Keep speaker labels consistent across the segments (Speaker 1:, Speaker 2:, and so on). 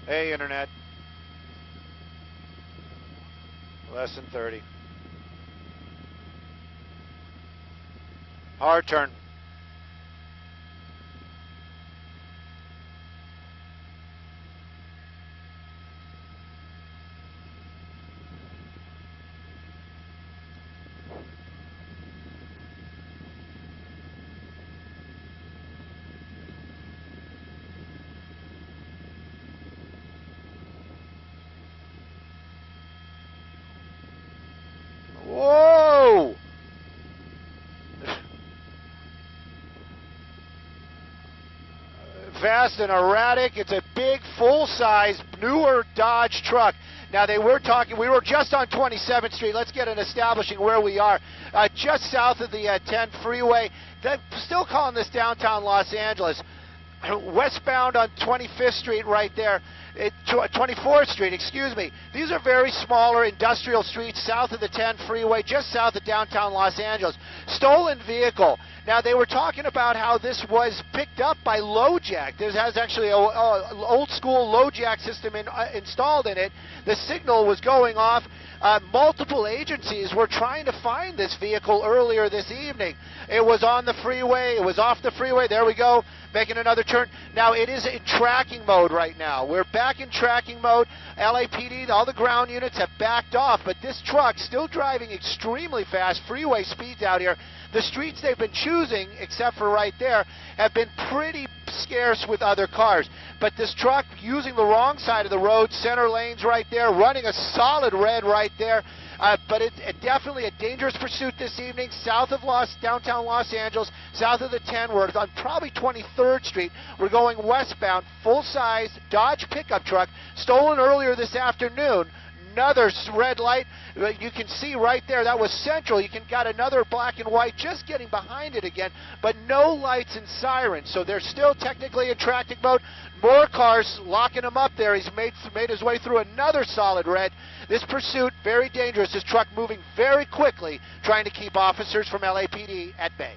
Speaker 1: Hey, Internet. Less than 30. Hard turn. Whoa! Fast and erratic. It's a big, full-size, newer Dodge truck. Now we were just on 27th Street. Let's get an establishing where we are. Just south of the 10 freeway. They're still calling this downtown Los Angeles. Westbound on 25th Street right there. 24th Street, excuse me. These are very smaller industrial streets south of the 10 freeway, just south of downtown Los Angeles. Stolen vehicle. Now, they were talking about how this was picked up by LoJack. This has actually an old-school LoJack system installed in it. The signal was going off. Multiple agencies were trying to find this vehicle earlier this evening. It was on the freeway. It was off the freeway. There we go, making another turn. Now, it is in tracking mode right now. We're back in tracking mode. LAPD, all the ground units have backed off, but this truck still driving extremely fast, freeway speeds out here. The streets they've been choosing, except for right there, have been pretty scarce with other cars. But this truck using the wrong side of the road, center lanes right there, running a solid red right there. But it's definitely a dangerous pursuit this evening, south of downtown Los Angeles, south of the 10. We're on probably 23rd Street. We're going westbound, full-size Dodge pickup truck, stolen earlier this afternoon. Another red light. You can see right there, that was central. You got another black and white just getting behind it again, but no lights and sirens. So they're still technically in tracking mode. More cars locking him up there. He's made his way through another solid red. This pursuit, very dangerous. This truck moving very quickly, trying to keep officers from LAPD at bay.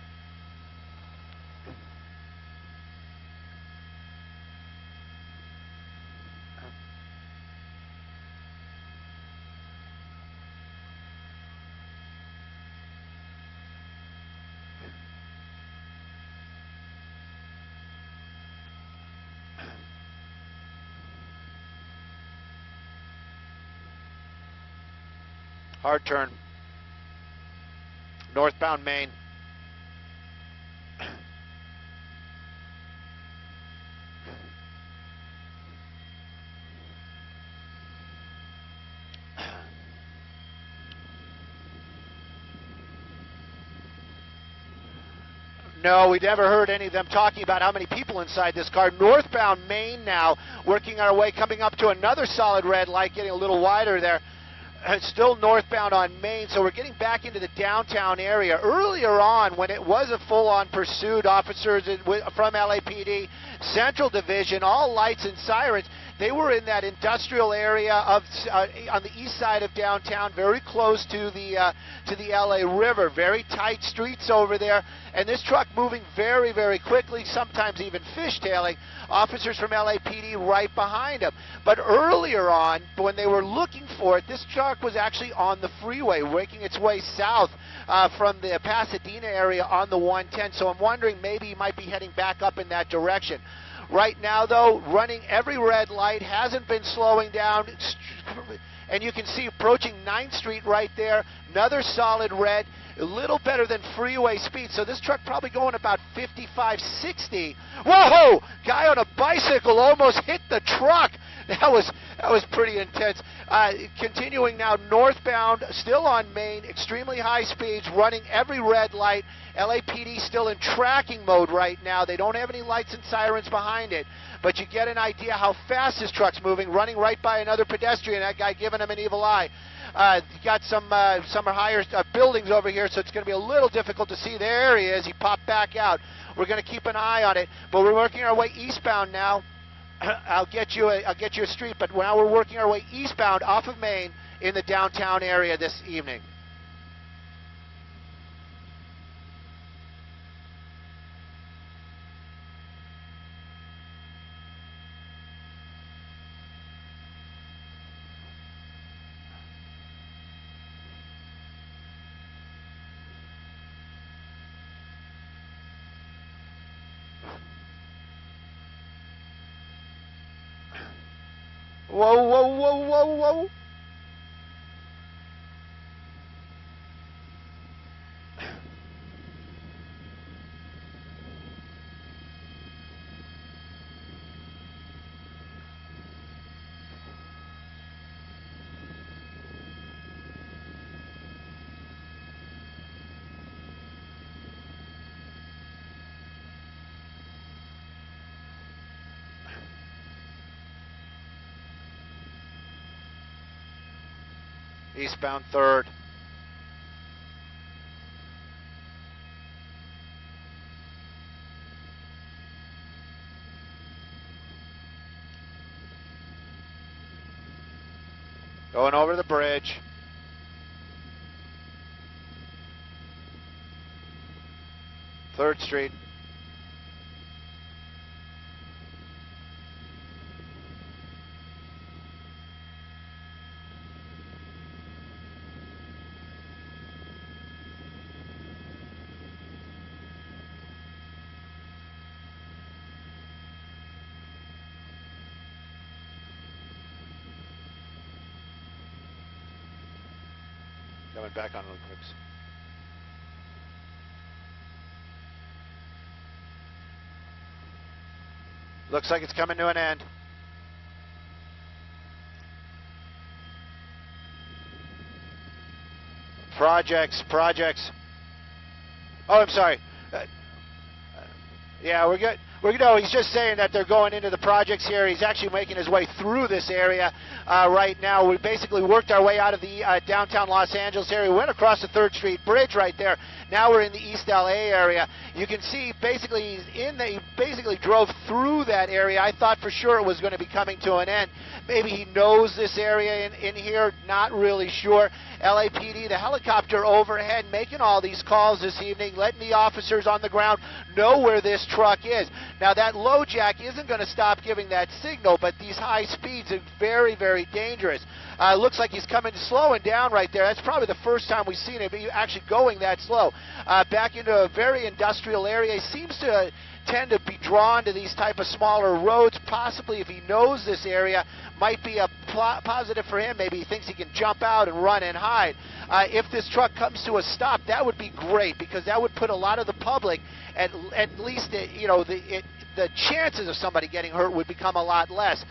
Speaker 1: Hard turn. Northbound Main. No, we never heard any of them talking about how many people inside this car. Northbound Main now, working our way, coming up to another solid red light, getting a little wider there. Still northbound on Main, so we're getting back into the downtown area. Earlier on, when it was a full-on pursuit, officers from LAPD, Central Division, all lights and sirens, they were in that industrial area on the east side of downtown, very close to the LA River. Very tight streets over there, and this truck moving very, very quickly, sometimes even fishtailing. Officers from LAPD right behind him. But earlier on, when they were looking for it, this truck was actually on the freeway, making its way south from the Pasadena area on the 110. So I'm wondering maybe he might be heading back up in that direction. Right now, though, running every red light, hasn't been slowing down. And you can see approaching 9th Street right there, another solid red, a little better than freeway speed. So this truck probably going about 55, 60. Whoa! Guy on a bicycle almost hit the truck. That was pretty intense. Continuing now northbound, still on Main, extremely high speeds, running every red light. LAPD still in tracking mode right now. They don't have any lights and sirens behind it, but you get an idea how fast this truck's moving, running right by another pedestrian, that guy giving him an evil eye. You got some higher buildings over here, so it's going to be a little difficult to see. There he is. He popped back out. We're going to keep an eye on it, but we're working our way eastbound now. I'll get you a street, but now we're working our way eastbound off of Main in the downtown area this evening. Whoa, whoa, whoa, whoa, whoa. Eastbound 3rd. Going over the bridge. Third Street. Coming back on the clips. Looks like it's coming to an end. Projects. Oh, I'm sorry. Yeah, we're good. No, he's just saying that they're going into the projects here. He's actually making his way through this area right now. We basically worked our way out of the downtown Los Angeles area. We went across the 3rd Street Bridge right there. Now we're in the East LA area. You can see basically he basically drove through that area. I thought for sure it was going to be coming to an end. Maybe he knows this area in here, not really sure. LAPD, the helicopter overhead, making all these calls this evening, letting the officers on the ground know where this truck is. Now that low jack isn't going to stop giving that signal, but these high speeds are very, very dangerous. Looks like he's slowing down right there. That's probably the first time we've seen him actually going that slow. Back into a very industrial area. He seems to tend to be drawn to these type of smaller roads. Possibly, if he knows this area, might be a positive for him. Maybe he thinks he can jump out and run and hide. If this truck comes to a stop, that would be great, because that would put a lot of the public, at least, the chances of somebody getting hurt would become a lot less.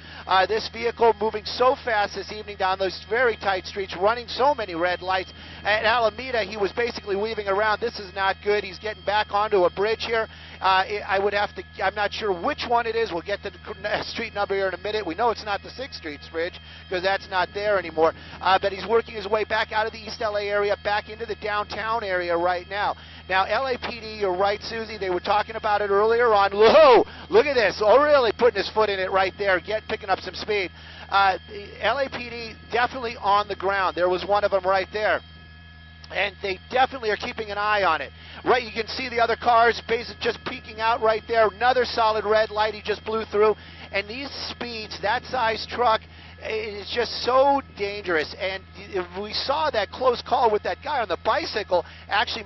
Speaker 1: This vehicle moving so fast this evening down those very tight streets, running so many red lights. At Alameda, he was basically weaving around. This is not good. He's getting back onto a bridge here. I'm not sure which one it is. We'll get the street number here in a minute. We know it's not the 6th Street Bridge, because that's not there anymore. But he's working his way back out of the East LA area, back into the downtown area right now. Now, LAPD, you're right, Susie, they were talking about it earlier on. Whoa, look at this. Oh, really putting his foot in it right there, picking up some speed. LAPD definitely on the ground. There was one of them right there. And they definitely are keeping an eye on it. Right, you can see the other cars basically just peeking out right there. Another solid red light he just blew through. And these speeds, that size truck, is just so dangerous. And if we saw that close call with that guy on the bicycle,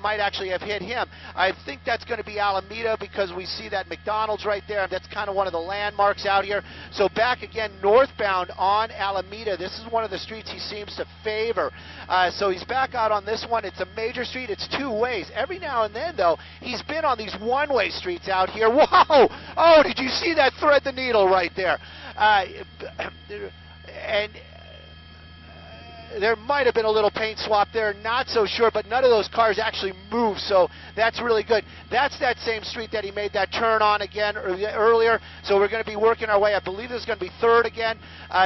Speaker 1: might actually have hit him. I think that's going to be Alameda, because we see that McDonald's right there. That's kind of one of the landmarks out here. So back again northbound on Alameda. This is one of the streets he seems to favor. So he's back out on this one. It's a major street. It's two ways. Every now and then, though, he's been on these one-way streets out here. Whoa! Oh, did you see that thread the needle right there? And there might have been a little paint swap there, not so sure, but none of those cars actually moved, so that's really good. That's that same street that he made that turn on again earlier, so we're going to be working our way. I believe this is going to be 3rd again.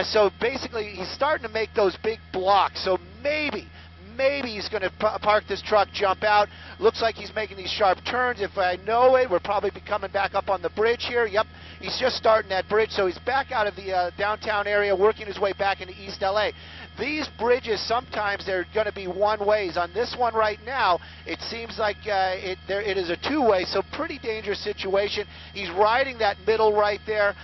Speaker 1: So basically, he's starting to make those big blocks, so maybe he's going to park this truck, jump out. Looks like he's making these sharp turns. If I know it, we're probably be coming back up on the bridge here. Yep, he's just starting that bridge, so he's back out of the downtown area, working his way back into East LA. These bridges, sometimes they're going to be one ways. On this one right now, it seems like it is a two-way, so pretty dangerous situation. He's riding that middle right there.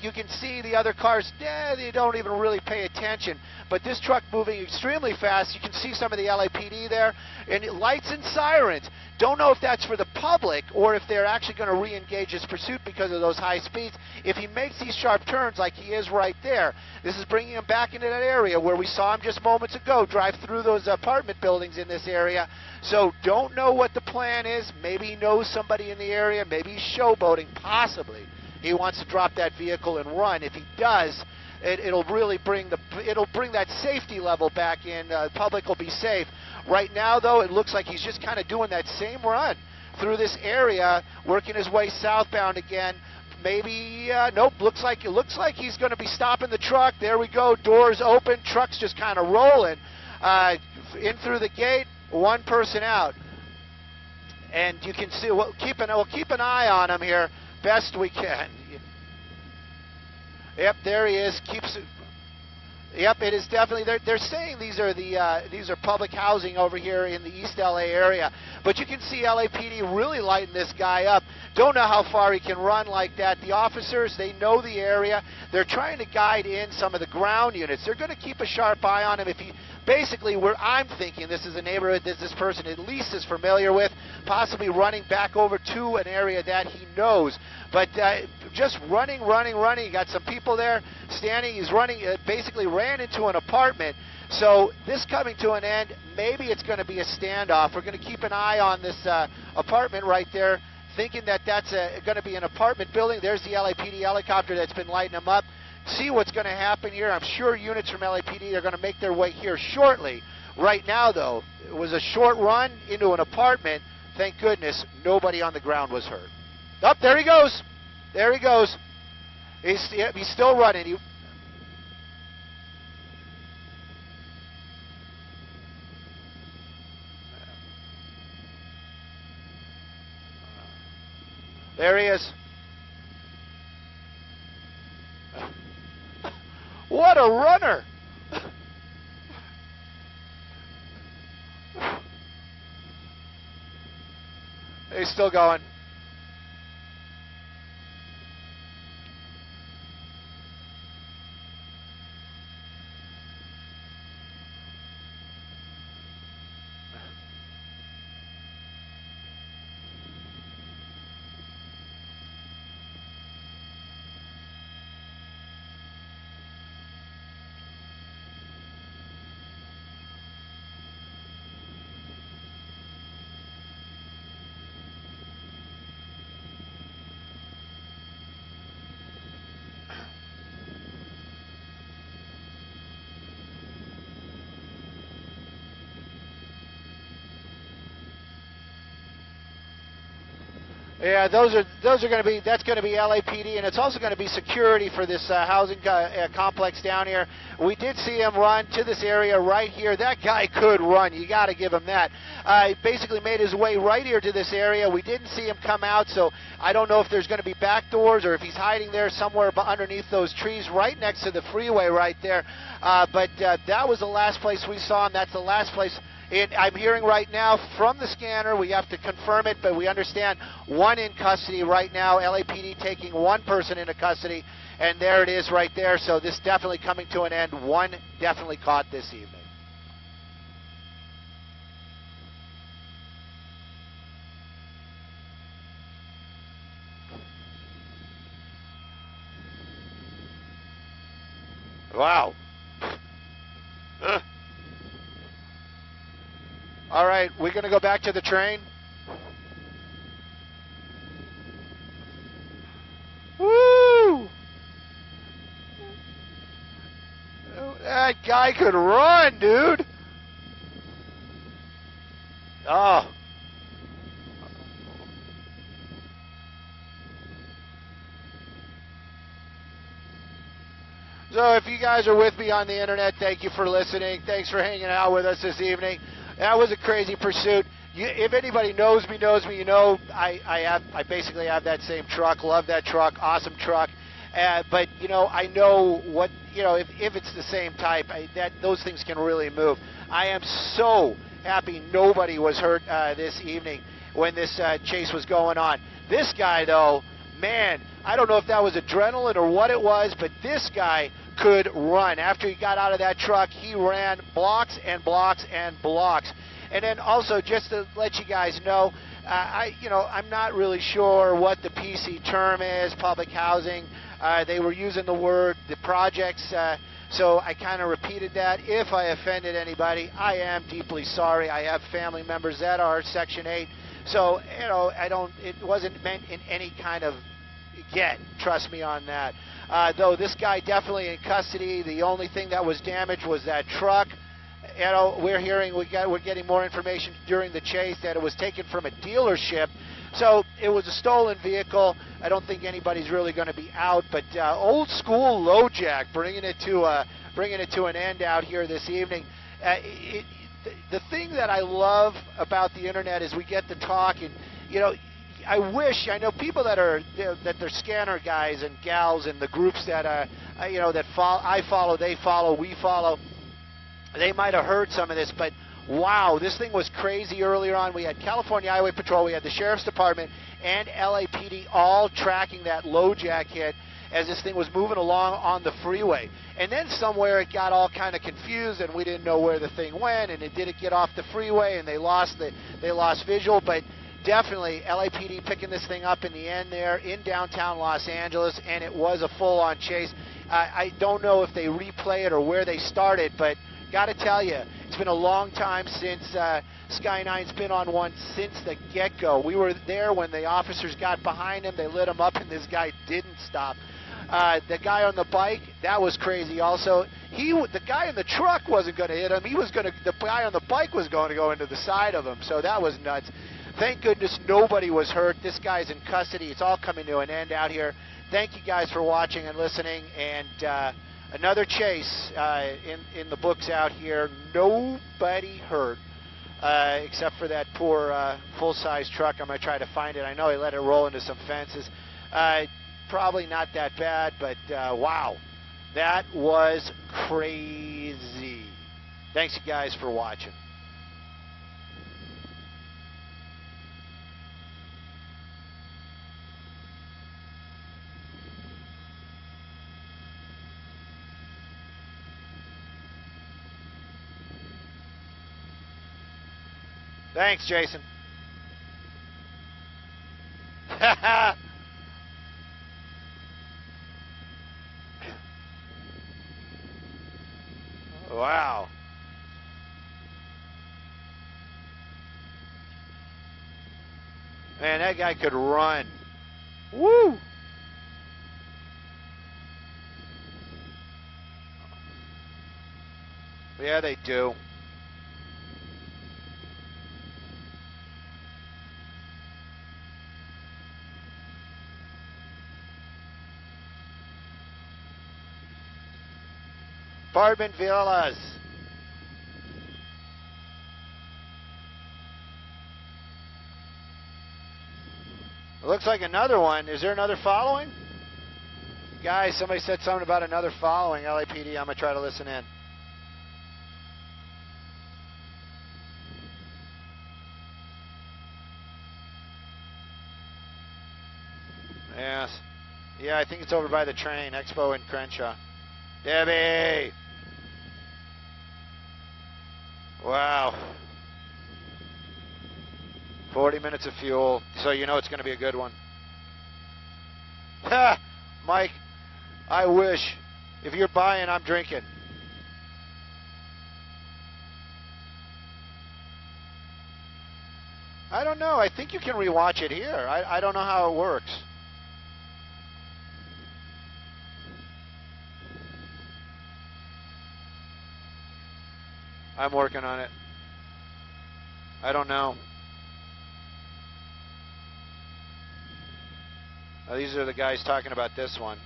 Speaker 1: You can see the other cars, they don't even really pay attention. But this truck moving extremely fast. You can see some of the LAPD there, and lights and sirens. Don't know if that's for the public or if they're actually going to re-engage his pursuit because of those high speeds. If he makes these sharp turns like he is right there, this is bringing him back into that area where we saw him just moments ago drive through those apartment buildings in this area. So don't know what the plan is. Maybe he knows somebody in the area. Maybe he's showboating, possibly. He wants to drop that vehicle and run. If he does, it'll really bring that safety level back in. The public will be safe. Right now, though, it looks like he's just kind of doing that same run through this area, working his way southbound again. Maybe nope. Looks like he's going to be stopping the truck. There we go. Doors open. Truck's just kind of rolling in through the gate. One person out, and you can see. We'll keep an eye on him here best we can. Yep, there he is. Yep, it is definitely. They're saying these are public housing over here in the East LA area, but you can see LAPD really lighting this guy up. Don't know how far he can run like that. The officers, they know the area. They're trying to guide in some of the ground units. They're going to keep a sharp eye on him. If he basically, I'm thinking this is a neighborhood that this person at least is familiar with, possibly running back over to an area that he knows. But just running. He got some people there standing. He's running, basically ran into an apartment. So this coming to an end, maybe it's going to be a standoff. We're going to keep an eye on this apartment right there, thinking that that's going to be an apartment building. There's the LAPD helicopter that's been lighting them up. See what's going to happen here. I'm sure units from LAPD are going to make their way here shortly. Right now, though, it was a short run into an apartment. Thank goodness nobody on the ground was hurt. Up, there he goes. There he goes. He's still running. There he is. What a runner! He's still going. Yeah, that's going to be LAPD, and it's also going to be security for this housing complex down here. We did see him run to this area right here. That guy could run. You got to give him that. He basically made his way right here to this area. We didn't see him come out, so I don't know if there's going to be back doors or if he's hiding there somewhere underneath those trees right next to the freeway right there. But that was the last place we saw him. That's the last place. I'm hearing right now from the scanner, we have to confirm it, but we understand one in custody right now, LAPD taking one person into custody, and there it is right there. So this definitely coming to an end. One definitely caught this evening. Wow. All right, we're going to go back to the train. Woo! That guy could run, dude. Oh. So if you guys are with me on the internet, thank you for listening. Thanks for hanging out with us this evening. That was a crazy pursuit. If anybody knows me, you know I basically have that same truck. Love that truck. Awesome truck. But I know what if it's the same type, those things can really move. I am so happy nobody was hurt this evening when this chase was going on. This guy, though, man, I don't know if that was adrenaline or what it was, but this guy could run. After he got out of that truck, he ran blocks and blocks and blocks. And then also, just to let you guys know, I'm not really sure what the PC term is, public housing. They were using the projects, so I kind of repeated that. If I offended anybody, I am deeply sorry. I have family members that are Section 8, so it wasn't meant in any kind of trust me on that. Though this guy definitely in custody. The only thing that was damaged was that truck. We're getting more information during the chase that it was taken from a dealership, so it was a stolen vehicle. I don't think anybody's really going to be out, but old school LoJack bringing it to an end out here this evening. The thing that I love about the internet is we get to talk, and I know people that they're scanner guys and gals in the groups that I follow, they follow, we follow. They might have heard some of this, but wow, this thing was crazy earlier on. We had California Highway Patrol, we had the Sheriff's Department, and LAPD all tracking that LoJack hit as this thing was moving along on the freeway. And then somewhere it got all kind of confused, and we didn't know where the thing went, and it didn't get off the freeway, and they lost visual. But definitely LAPD picking this thing up in the end there in downtown Los Angeles, and it was a full-on chase. I don't know if they replay it or where they started, but got to tell you, it's been a long time since Sky9's been on one since the get-go. We were there when the officers got behind him. They lit him up, and this guy didn't stop. The guy on the bike, that was crazy also. The guy in the truck wasn't going to hit him. The guy on the bike was going to go into the side of him, so that was nuts. Thank goodness nobody was hurt. This guy's in custody. It's all coming to an end out here. Thank you guys for watching and listening, and another chase in the books out here. Nobody hurt except for that poor full-size truck. I'm going to try to find it. I know he let it roll into some fences. Probably not that bad, but wow, that was crazy. Thanks, you guys, for watching. Thanks, Jason. Wow. Man, that guy could run. Woo! Yeah, they do. Apartment villas. It looks like another one. Is there another following? Guys, somebody said something about another following. LAPD, I'm going to try to listen in. Yes. Yeah, I think it's over by the train, Expo and Crenshaw. Debbie! Wow. 40 minutes of fuel, so you know it's going to be a good one. Ha! Mike, I wish. If you're buying, I'm drinking. I don't know. I think you can rewatch it here. I don't know how it works. I'm working on it. I don't know. Oh, these are the guys talking about this one.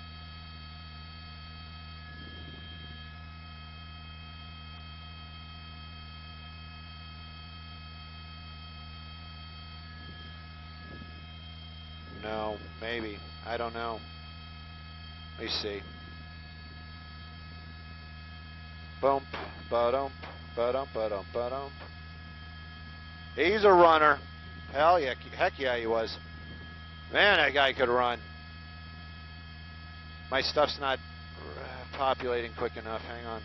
Speaker 1: No, maybe. I don't know. Let me see. Bump, ba-dump, ba-dump, ba-dump, ba-dump. He's a runner. Hell yeah, heck yeah he was. Man, that guy could run. My stuff's not populating quick enough. Hang on.